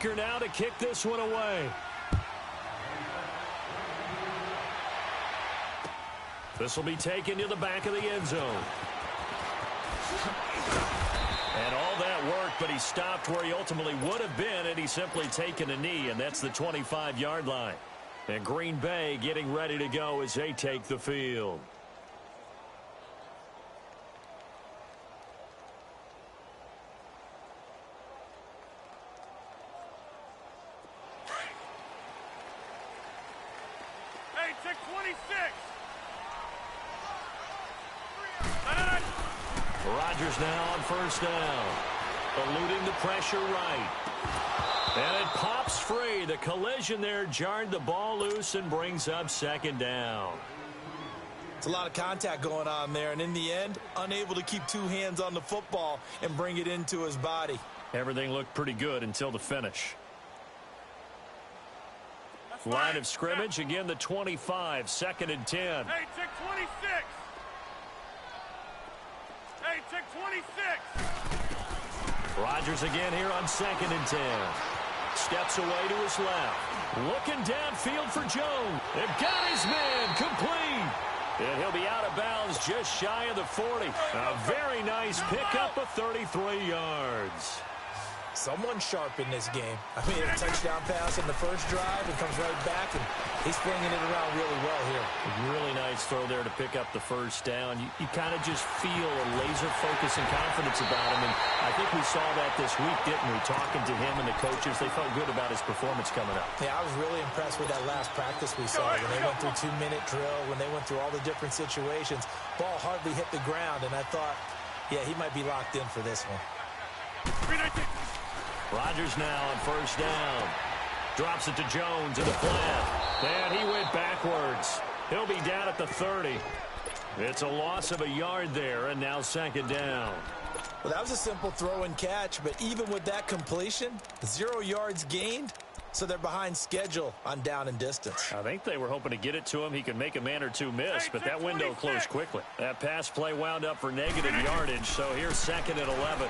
Baker now to kick this one away. This will be taken to the back of the end zone. And all that work, but he stopped where he ultimately would have been, and he's simply taken a knee, and that's the 25-yard line. And Green Bay getting ready to go as they take the field. Hey, check 26. Rodgers now on first down. Eluding the pressure right. And it pops free. The collision there jarred the ball loose and brings up second down. It's a lot of contact going on there, and in the end, unable to keep two hands on the football and bring it into his body. Everything looked pretty good until the finish. Line of scrimmage, again the 25, 2nd and 10. Hey, check 26. Hey, check 26. Rodgers again here on 2nd and 10. Steps away to his left. Looking downfield for Jones. They've got his man complete. And he'll be out of bounds just shy of the 40. A very nice pickup of 33 yards. Someone sharp in this game. I mean, a touchdown pass in the first drive and comes right back, and he's flinging it around really well here. Really nice throw there to pick up the first down. You kind of just feel a laser focus and confidence about him, and I think we saw that this week, didn't we? Talking to him and the coaches, they felt good about his performance coming up. Yeah, I was really impressed with that last practice we saw when they went through 2-minute drill, when they went through all the different situations. Ball hardly hit the ground, and I thought, yeah, he might be locked in for this one. Rodgers now on first down. Drops it to Jones in the flat. And he went backwards. He'll be down at the 30. It's a loss of a yard there, and now 2nd down. Well, that was a simple throw and catch, but even with that completion, 0 yards gained, so they're behind schedule on down and distance. I think they were hoping to get it to him. He could make a man or two miss, but that window closed quickly. That pass play wound up for negative yardage, so here's 2nd and 11.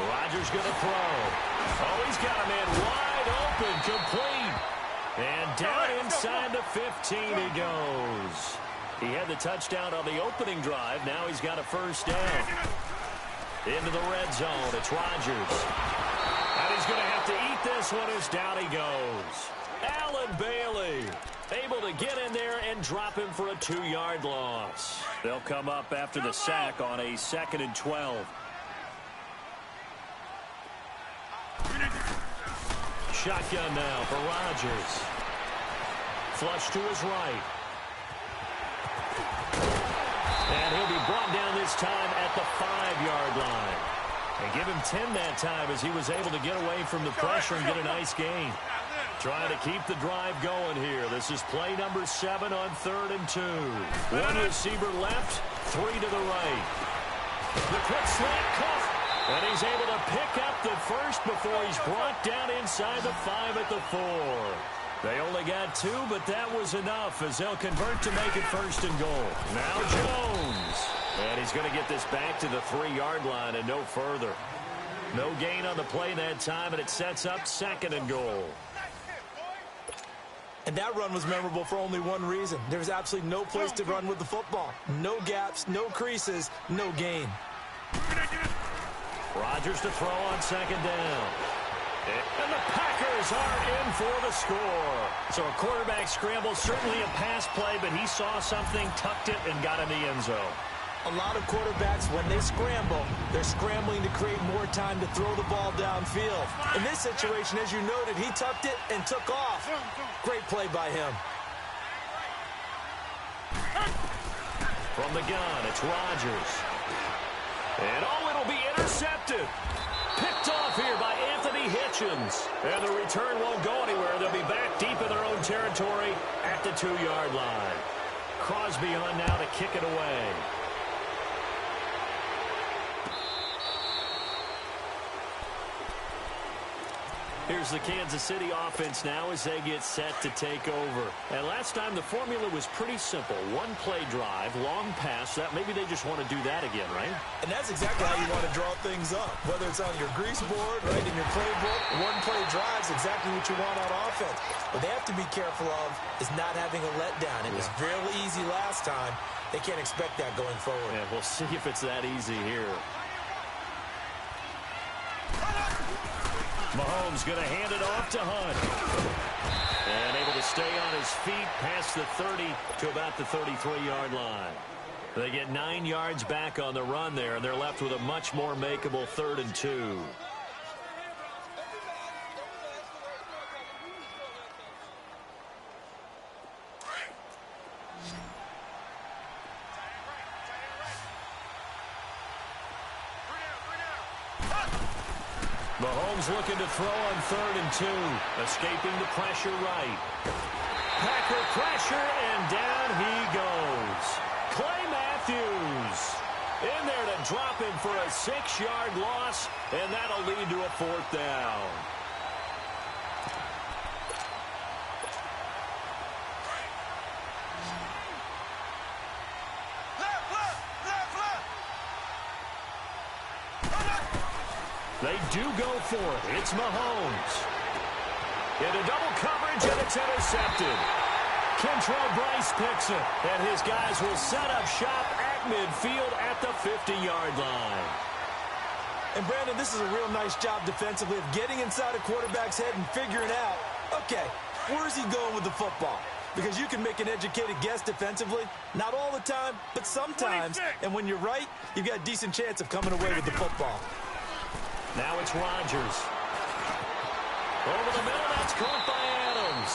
Rodgers going to throw. Oh, he's got a man wide open, complete. And down inside the 15 he goes. He had the touchdown on the opening drive. Now he's got a first down. Into the red zone. It's Rodgers. And he's going to have to eat this one as down he goes. Allen Bailey able to get in there and drop him for a 2-yard loss. They'll come up after the sack on a 2nd and 12. Shotgun now for Rodgers. Flush to his right. And he'll be brought down this time at the 5-yard line. And give him 10 that time as he was able to get away from the pressure and get a nice gain. Trying to keep the drive going here. This is play number 7 on 3rd and 2. One receiver left, 3 to the right. The quick slant cuff. And he's able to pick up the first before he's brought down inside the 5 at the 4. They only got 2, but that was enough as they'll convert to make it 1st and goal. Now Jones. And he's going to get this back to the 3-yard line and no further. No gain on the play that time, and it sets up 2nd and goal. And that run was memorable for only one reason. There was absolutely no place to run with the football. No gaps, no creases, no gain. Rodgers to throw on 2nd down. And the Packers are in for the score. So a quarterback scramble, certainly a pass play, but he saw something, tucked it, and got in the end zone. A lot of quarterbacks, when they scramble, they're scrambling to create more time to throw the ball downfield. In this situation, as you noted, he tucked it and took off. Great play by him. From the gun, it's Rodgers. And oh, it'll be intercepted. Picked off here by Anthony Hitchens. And the return won't go anywhere. They'll be back deep in their own territory at the 2-yard line. Crosby on now to kick it away. Here's the Kansas City offense now as they get set to take over. And last time the formula was pretty simple. One play drive, long pass. That maybe they just want to do that again, right? And that's exactly how you want to draw things up. Whether it's on your grease board, right in your playbook, one play is exactly what you want on offense. What they have to be careful of is not having a letdown. It was fairly easy last time. They can't expect that going forward. Yeah, we'll see if it's that easy here. Mahomes going to hand it off to Hunt. And able to stay on his feet past the 30 to about the 33-yard line. They get 9 yards back on the run there, and they're left with a much more makeable 3rd and 2. Mahomes looking to throw on 3rd and 2. Escaping the pressure right. Packer pressure, and down he goes. Clay Matthews in there to drop him for a 6-yard loss, and that'll lead to a 4th down. They do go for it. It's Mahomes. Into double coverage, and it's intercepted. Kentrell Bryce picks it, and his guys will set up shop at midfield at the 50-yard line. And, Brandon, this is a real nice job defensively of getting inside a quarterback's head and figuring out, okay, where's he going with the football? Because you can make an educated guess defensively, not all the time, but sometimes. And when you're right, you've got a decent chance of coming away with the football. Now it's Rodgers. Over the middle, that's caught by Adams.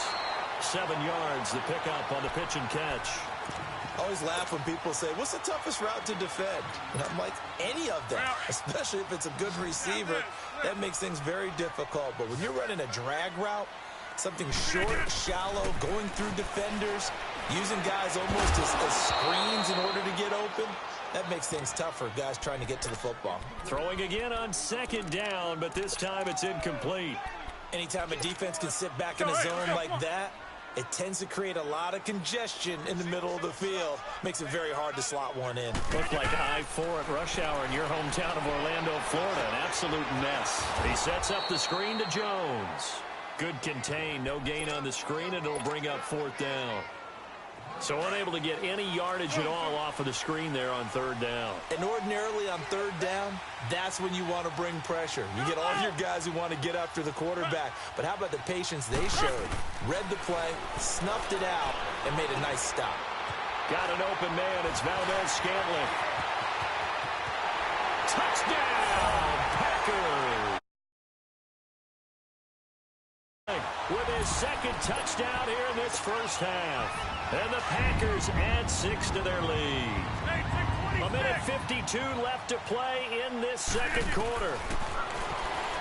7 yards, the pickup on the pitch and catch. I always laugh when people say, what's the toughest route to defend? And I'm like, any of them, especially if it's a good receiver. That makes things very difficult. But when you're running a drag route, something short, shallow, going through defenders, using guys almost as screens in order to get open, that makes things tough for guys trying to get to the football. Throwing again on 2nd down, but this time it's incomplete. Anytime a defense can sit back in a zone like that, it tends to create a lot of congestion in the middle of the field. Makes it very hard to slot one in. Looked like I-4 at rush hour in your hometown of Orlando, Florida. An absolute mess. He sets up the screen to Jones. Good contain, no gain on the screen, and it'll bring up 4th down. So unable to get any yardage at all off of the screen there on 3rd down. And ordinarily on 3rd down, that's when you want to bring pressure. You get all your guys who want to get after the quarterback. But how about the patience they showed? Read the play, snuffed it out, and made a nice stop. Got an open man. It's Valdez-Scantling. Touchdown, Packers! With his 2nd touchdown here in this first half. And the Packers add 6 to their lead. A minute 52 left to play in this 2nd quarter.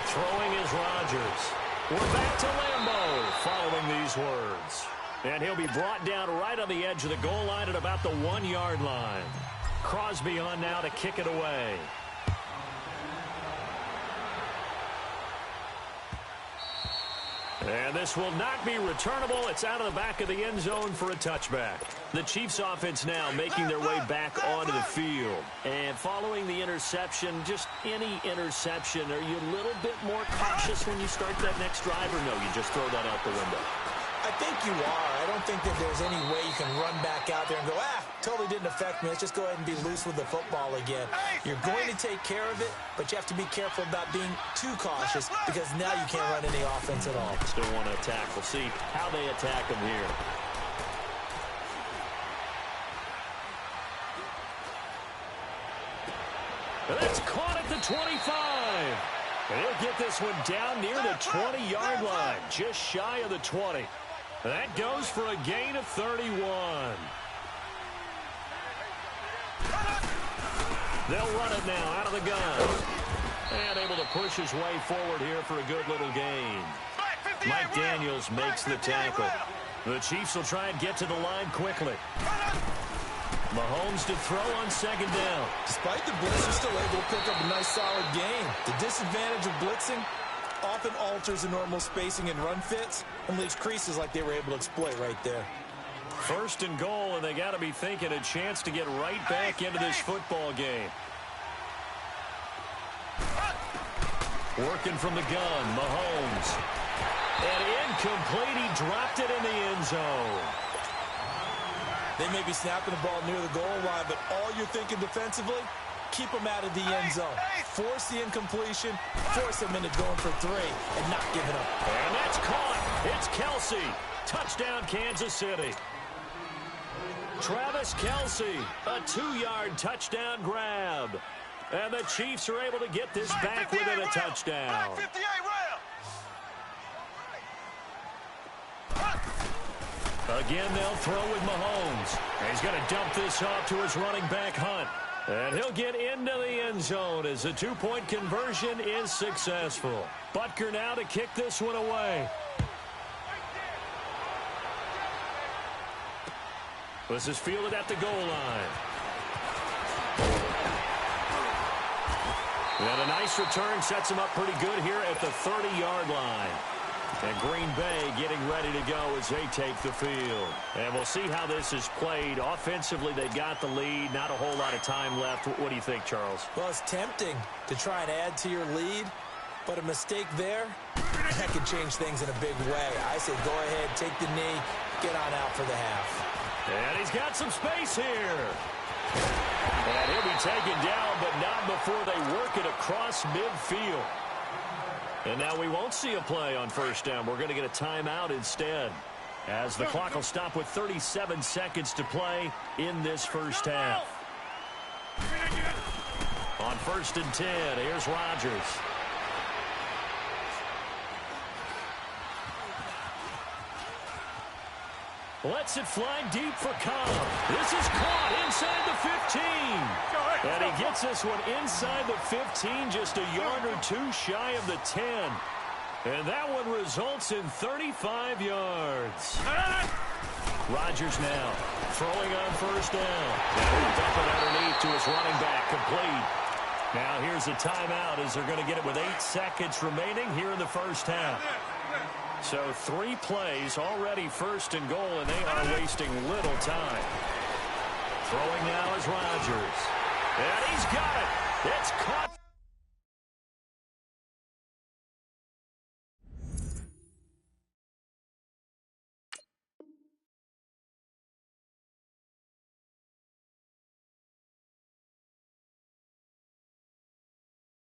Throwing is Rodgers. We're back to Lambeau following these words. And he'll be brought down right on the edge of the goal line at about the 1-yard line. Crosby on now to kick it away. And this will not be returnable. It's out of the back of the end zone for a touchback. The Chiefs offense now making their way back onto the field. And following the interception, just any interception, are you a little bit more cautious when you start that next drive, or no, you just throw that out the window? I think you are. I don't think that there's any way you can run back out there and go, totally didn't affect me. Let's just go ahead and be loose with the football again. You're going to take care of it, but you have to be careful about being too cautious because now you can't run any offense at all. Still want to attack. We'll see how they attack them here. And that's caught at the 25. He'll get this one down near the 20-yard line, just shy of the 20. That goes for a gain of 31. They'll run it now out of the gun. And able to push his way forward here for a good little gain. Mike Daniels makes the tackle. The Chiefs will try and get to the line quickly. Mahomes to throw on 2nd down. Despite the blitz, they're still able to pick up a nice solid gain. The disadvantage of blitzing often alters the normal spacing and run fits and leaves creases like they were able to exploit right there. 1st and goal, and they got to be thinking a chance to get right back into this football game. Working from the gun, Mahomes. complete. He dropped it in the end zone. They may be snapping the ball near the goal line, but all you're thinking defensively, keep them out of the end zone. Force the incompletion, force them into going for 3, and not giving up. And that's caught. It's Kelsey. Touchdown, Kansas City. Travis Kelsey, a 2-yard touchdown grab. And the Chiefs are able to get this back within a touchdown. Again, they'll throw with Mahomes. He's going to dump this off to his running back, Hunt. And he'll get into the end zone as the 2-point conversion is successful. Butker now to kick this one away. This is fielded at the goal line. And a nice return sets him up pretty good here at the 30-yard line. And Green Bay getting ready to go as they take the field. And we'll see how this is played. Offensively, they got the lead. Not a whole lot of time left. What do you think, Charles? Well, it's tempting to try and add to your lead, but a mistake there, that can change things in a big way. I say go ahead, take the knee, get on out for the half. And he's got some space here. And he'll be taken down, but not before they work it across midfield. And now we won't see a play on first down. We're going to get a timeout instead, as the clock will stop with 37 seconds to play in this first half. On 1st and 10, here's Rodgers. Lets it fly deep for Cobb. This is caught inside the 15. And he gets this one inside the 15, just a yard or 2 shy of the 10. And that one results in 35 yards. Rodgers now throwing on first down. And dump it underneath to his running back, complete. Now here's a timeout as they're going to get it with 8 seconds remaining here in the first half. So 3 plays already 1st and goal, and they are wasting little time. Throwing now is Rodgers. And he's got it. It's caught.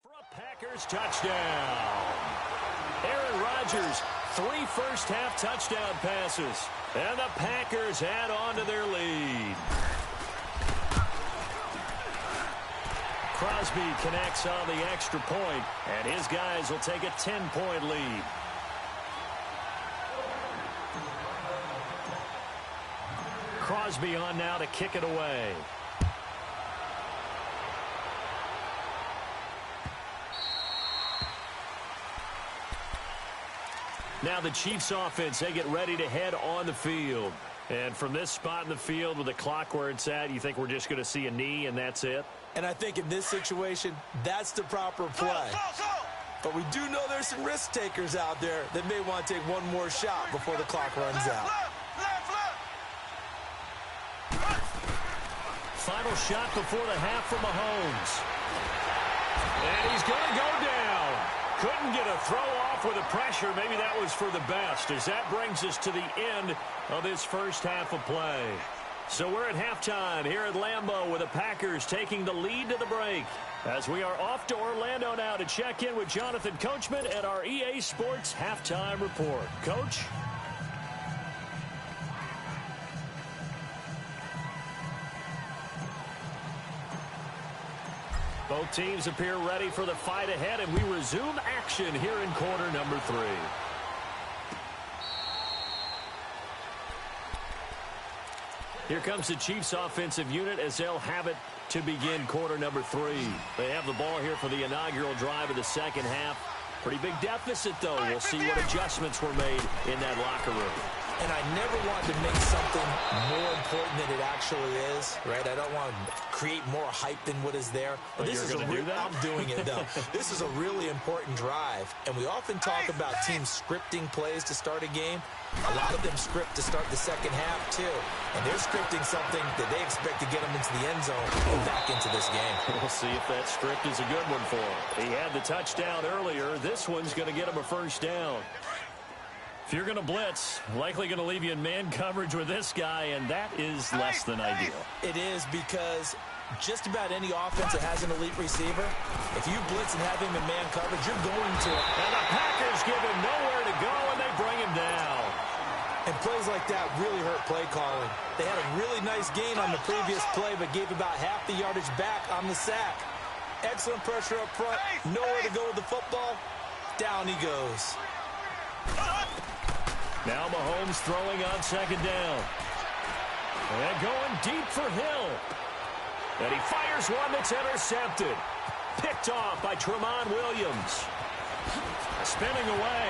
For a Packers touchdown. Aaron Rodgers, 3 first-half touchdown passes. And the Packers add on to their lead. Crosby connects on the extra point, and his guys will take a 10-point lead. Crosby on now to kick it away. Now the Chiefs offense, they get ready to head on the field. And from this spot in the field with the clock where it's at, you think we're just going to see a knee and that's it? And I think in this situation, that's the proper play. But we do know there's some risk takers out there that may want to take one more shot before the clock runs out. Final shot before the half from Mahomes. And he's going to go down. Couldn't get a throw off with the pressure. Maybe that was for the best, as that brings us to the end of this first half of play. So we're at halftime here at Lambeau with the Packers taking the lead to the break. As we are off to Orlando now to check in with Jonathan Coachman at our EA Sports Halftime Report. Coach? Both teams appear ready for the fight ahead, and we resume action here in quarter number 3. Here comes the Chiefs offensive unit as they'll have it to begin quarter number 3. They have the ball here for the inaugural drive of the second half. Pretty big deficit, though. We'll see what adjustments were made in that locker room. And I never want to make something more important than it actually is, right? I don't want to create more hype than what is there. But this is a do that? I'm doing it, though. This is a really important drive. And we often talk about teams scripting plays to start a game. A lot of them script to start the second half, too. And they're scripting something that they expect to get them into the end zone and back into this game. We'll see if that script is a good one for him. He had the touchdown earlier. This one's going to get him a first down. If you're going to blitz, likely going to leave you in man coverage with this guy, and that is less than ideal. It is, because just about any offense that has an elite receiver, if you blitz and have him in man coverage, you're going to. And the Packers give him nowhere to go, and they bring him down. And plays like that really hurt play calling. They had a really nice gain on the previous play, but gave about half the yardage back on the sack. Excellent pressure up front. Nowhere to go with the football. Down he goes. Now Mahomes throwing on second down. And going deep for Hill. And he fires one that's intercepted. Picked off by Tramon Williams. Spinning away.